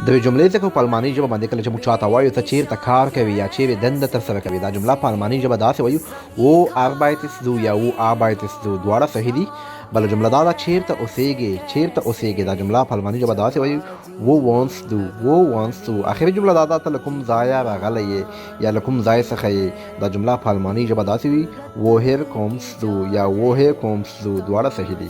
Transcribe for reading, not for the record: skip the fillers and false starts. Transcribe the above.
د یوې جملې څخه په الماني ژبه باندې کله چې موږ چاته وایو ته چیرته کار کوي یا چیرې دنده ترسره کوي، دا جمله په الماني ژبه داسې وایو wo arbeitest du یا wo arbeitest du، دواړه صحیح دي. بله جمله دا ده چیرته اوسېږي، چیرته اوسېږي، دا جمله په الماني ژبه داسې وایو wo wohnst du، wo wohnst du. اخري جمله دا ده ته له کوم ځایه راغلی یې یا له کوم ځای څخه یې، دا جمله په الماني ژبه داسې وي woher kommst du یا woher kommst du، دواړه صحیح دي.